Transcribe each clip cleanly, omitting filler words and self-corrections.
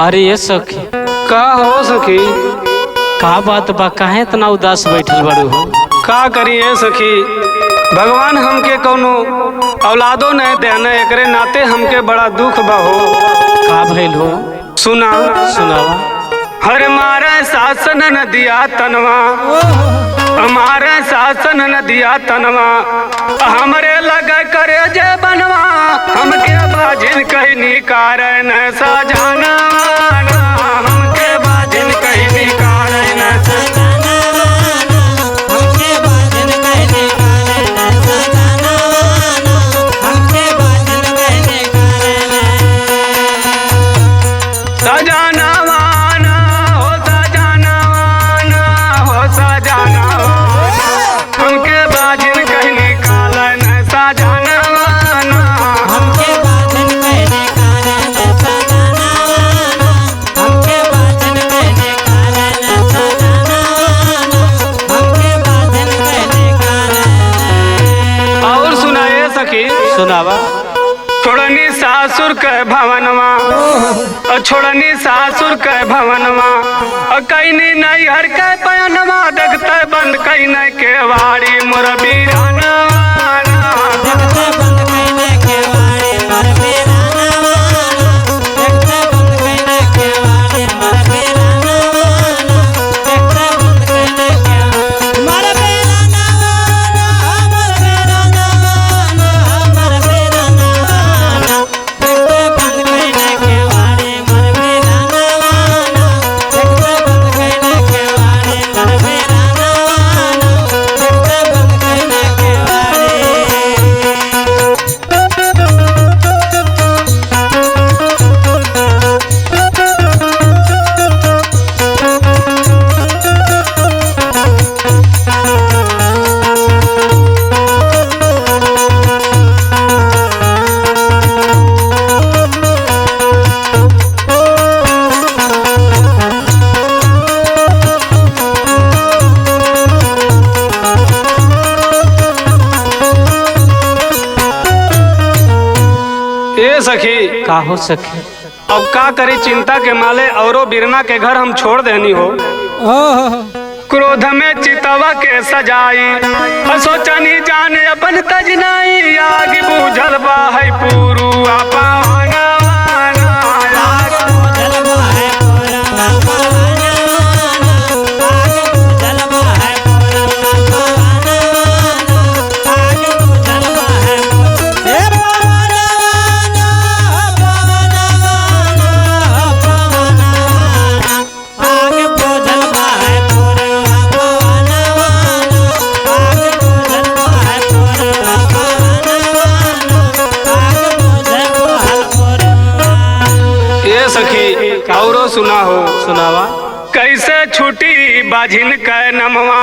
अरे ये सखी का हो सखी? का बात बा, काहे इतना उदास बैठल बड़ू हो? का करिए सखी, भगवान हमके कौनो औलादो नहीं देना, एकरे नाते हमके बड़ा दुख बा हो। का भइल हो? सुना सुनावा। हर मारे शासन न दिया तनवा, हमारे शासन न दिया तनवा, हमरे लगा करे जे बनवा, हमके बाजिन कहीं निकारे न सजाना, हमके बाजिन कहीं निकारे न सुनावा। छोड़नी सासुर के भवनवा, छोड़नी सासुर के भवनवा, कहीं नहीं हर के पयनवा, देखते बंद कहीं नहीं के वाड़ी मोर बीराना, सखी का हो सखी? अब का करी, चिंता के माले औरो बिरना के घर हम छोड़ देनी हो। क्रोध में चितवा के सजाई, सोचनी जाने अपन तजनाई, आग बूझल बा है पूरुआ पावाना, औरो सुना हो। सुनावा। कैसे छुटी बाजिन कै नमवा,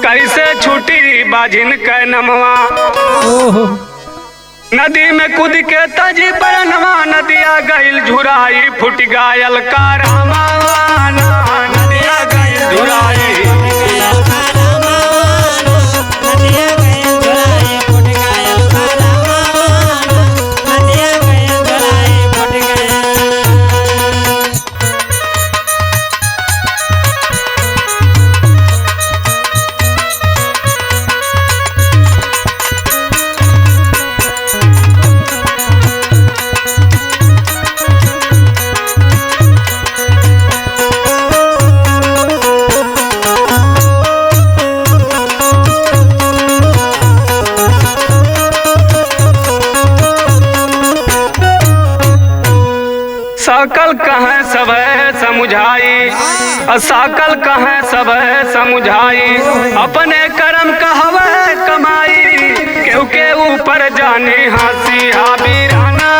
कैसे छुटी बाजिन कै नमवा, नदी में कूद के तजी बरनवा, नदिया गईल झुराई, फुट गायल का रामा, नदिया गईल झुराई, सकल कहे सब समुझाई, सकल कहे सब समुझाई, अपने कर्म कहवे कमाई, केहू के ऊपर जानी हंसी हा बीराना।